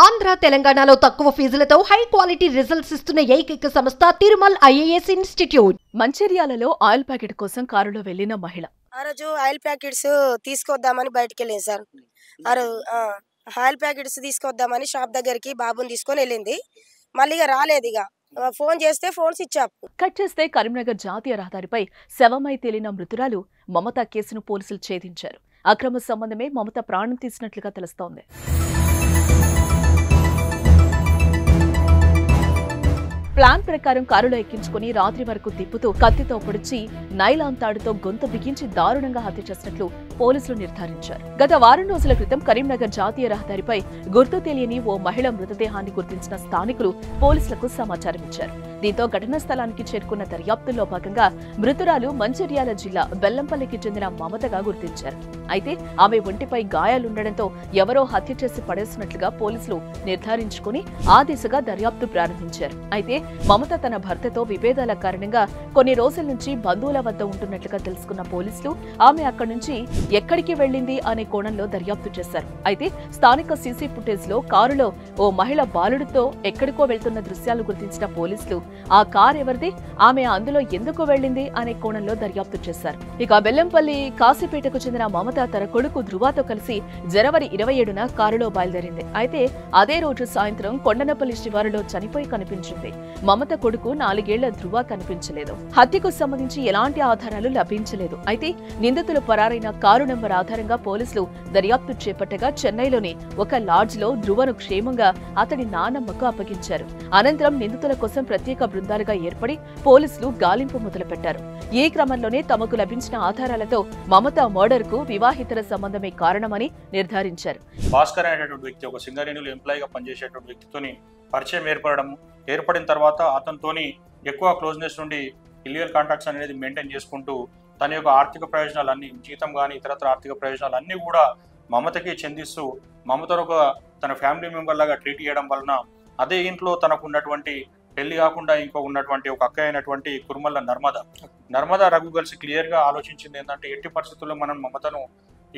ఆంధ్ర తెలంగాణలో తక్కువ ఫీజులతో high quality results ఇస్తున్న ఏకైక సంస్థ తిరుమల్ ఐఏఎస్ ఇన్స్టిట్యూట్. మంచిర్యాలలో ఆయిల్ ప్యాకెట్ కోసం కారులో వెళ్లిన మహిళ. ఆ రోజు ఆయిల్ ప్యాకెట్స్ తీసుకొద్దామని బయటికి వెళ్ళింది సార్. ఆయిల్ ప్యాకెట్స్ తీసుకొద్దామని షాప్ దగ్గరికి బాబుని తీసుకొని వెళ్ళింది. మళ్ళీ రాలేదు. ఇక ఫోన్ చేస్తే ఫోన్ స్విచ్ ఆఫ్. కట్ చేస్తే కరీంనగర్ జాతీయ రహదారిపై శవమై తేలిన మృతురాలు మమత కేసును పోలీసులు ఛేదించారు. అక్రమ సంబంధమే మమత ప్రాణం తీసినట్లుగా తెలుస్తోంది. ప్లాన్ ప్రకారం కారులో ఎక్కించుకుని రాత్రి వరకు తిప్పుతూ కత్తితో పొడిచి నైలాన్ తాడుతో గొంతు బిగించి దారుణంగా హత్య చేసినట్లు పోలీసులు నిర్ధారించారు. గత వారం రోజుల క్రితం కరీంనగర్ జాతీయ రహదారిపై గుర్తు తెలియని ఓ మహిళ మృతదేహాన్ని గుర్తించిన స్థానికులు పోలీసులకు సమాచారం ఇచ్చారు. దీంతో ఘటనా స్థలానికి చేరుకున్న దర్యాప్తుల్లో భాగంగా మృతురాలు మంచిర్యాల జిల్లా బెల్లంపల్లికి చెందిన మమతగా గుర్తించారు. అయితే ఆమె ఒంటిపై గాయాలుండడంతో ఎవరో హత్య చేసి పడేసినట్లుగా పోలీసులు నిర్ధారించుకుని ఆ దిశగా దర్యాప్తు ప్రారంభించారు. అయితే మమత తన భర్తతో విభేదాల కారణంగా కొన్ని రోజుల నుంచి బంధువుల వద్ద ఉంటున్నట్లుగా తెలుసుకున్న పోలీసులు ఆమె అక్కడి నుంచి ఎక్కడికి వెళ్లింది అనే కోణంలో దర్యాప్తు చేశారు. అయితే స్థానిక సీసీ ఫుటేజ్ లో కారులో ఓ మహిళ బాలుడితో ఎక్కడికో వెళ్తున్న దృశ్యాలు గుర్తించిన పోలీసులు ఆ కార్ ఎవరిది, ఆమె అందులో ఎందుకు వెళ్లింది అనే కోణంలో దర్యాప్తు చేశారు. ఇక బెల్లంపల్లి కాశీపేటకు చెందిన మమత తన కొడుకు ధృవతో కలిసి జనవరి 27న కారులో బయలుదేరింది. అయితే అదే రోజు సాయంత్రం కొండనపల్లి శివారులో చనిపోయి కనిపించింది. మమత కొడుకు 4 ఏళ్ల ధృవ కనిపించలేదు. హత్యకు సంబంధించి ఎలాంటి ఆధారాలు లభించలేదు. అయితే నిందితులు పరారైన కారు నంబర్ ఆధారంగా పోలీసులు దర్యాప్తు చేపట్టగా చెన్నైలోని ఒక లాడ్జ్ లో ధృవను క్షేమంగా అతడి నానమ్మకు అప్పగించారు. అనంతరం నిందితుల కోసం ప్రత్యేక బృందాలుగా ఏర్పడి పోలీసులు గాలింపు మొదలుపెట్టారు. ఈ క్రమంలోనే తమకు లభించిన ఆధారాలతో మమత మర్డర్ కు వివాహితర సంబంధమే కారణమని నిర్ధారించారు. భాస్కర్ అనేటువంటి వ్యక్తి ఒక సింగరేణిలో ఎంప్లాయీగా పనిచేసేటువంటి వ్యక్తితోని పరిచయం ఏర్పడిన తర్వాత అతనితోని ఎక్కువ క్లోజ్నెస్ నుండి ఇల్లీగల్ కాంటాక్ట్స్ అనేది మెయింటైన్ చేసుకుంటూ తన యొక్క ఆర్థిక ప్రయోజనాలన్నీ, జీతం కానీ ఇతరత్ర ఆర్థిక ప్రయోజనాలన్నీ కూడా మమతకి చెందిస్తూ మమతను ఒక తన ఫ్యామిలీ మెంబర్ లాగా ట్రీట్ చేయడం వలన అదే ఇంట్లో తనకు ఉన్నటువంటి పెళ్లి కాకుండా ఇంకో ఉన్నటువంటి ఒక అక్క అయినటువంటి కుర్మల్ల నర్మద రఘు కలిసి క్లియర్గా ఆలోచించింది ఏంటంటే ఎట్టి పరిస్థితుల్లో మనం మమతను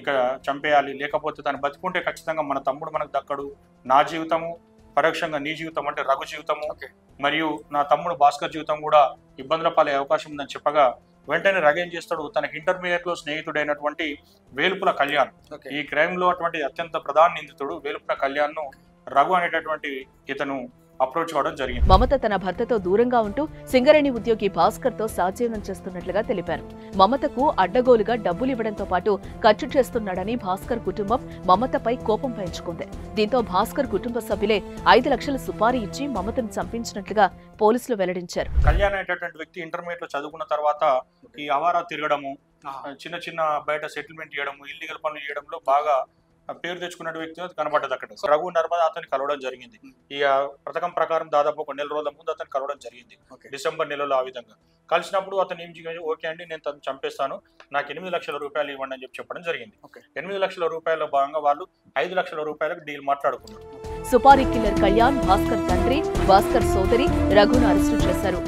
ఇక చంపేయాలి, లేకపోతే తను బతుకుంటే ఖచ్చితంగా మన తమ్ముడు మనకు దక్కడు, నా జీవితము పరోక్షంగా నీ జీవితం అంటే రఘు జీవితము మరియు నా తమ్ముడు భాస్కర్ జీవితం కూడా ఇబ్బందుల పాలే అవకాశం ఉందని చెప్పగా వెంటనే రఘు ఏం చేస్తాడు, తనకి ఇంటర్మీడియట్ లో స్నేహితుడైనటువంటి వేలుపుల కళ్యాణ్, ఈ క్రైమ్ లో అటువంటి అత్యంత ప్రధాన నిందితుడు వేలుపుల కళ్యాణ్ ను రఘు అనేటటువంటి ఇతను అప్రోచ్ కావడం జరిగింది. మమత తన భర్తతో దూరంగా ఉంటూ సింగరేణి ఉద్యోగి భాస్కర్ తో సహజీవనం చేస్తున్నట్లుగా తెలిపారు. మమతకు అడ్డగోలుగా డబ్బులు ఇవ్వడంతో పాటు ఖర్చు చేస్తున్నాడని భాస్కర్ కుటుంబం మమతపై కోపం పెంచుకుంది. దీంతో భాస్కర్ కుటుంబ సభ్యులే 5 లక్షల సుపారీ ఇచ్చి మమతను చంపించినట్లుగా పోలీసులు వెల్లడించారు. కళ్యాణ్ అనేటటువంటి వ్యక్తి ఇంటర్మీడియట్ లో చదువుకున్న తర్వాత ఈ అవారా తిరగడము, చిన్న బయట సెటిల్మెంట్ చేయడము, ఇల్లీగల్ పనులు చేయడంలో బాగా పేరు తెచ్చుకున్న వ్యక్తి కనబడ్డది అక్కడ. రఘు నర్మద అతన్ని కలవడం జరిగింది. ఈ పథకం ప్రకారం దాదాపు ఒక 1 నెల రోజుల ముందు అతను కలవడం జరిగింది. డిసెంబర్ నెలలో ఆ విధంగా కలిసినప్పుడు అతను ఏం ఓకే అండి నేను తను చంపేస్తాను, నాకు 8 లక్షల రూపాయలు ఇవ్వండి అని చెప్పడం జరిగింది. 8 లక్షల రూపాయల భాగంగా వాళ్ళు 5 లక్షల రూపాయలకు డీల్ మాట్లాడుకున్నారు. సుపారీ కిల్లర్ కళ్యాణ్, భాస్కర్ తండ్రి, భాస్కర్ సోదరి రఘును అరెస్టు చేశారు.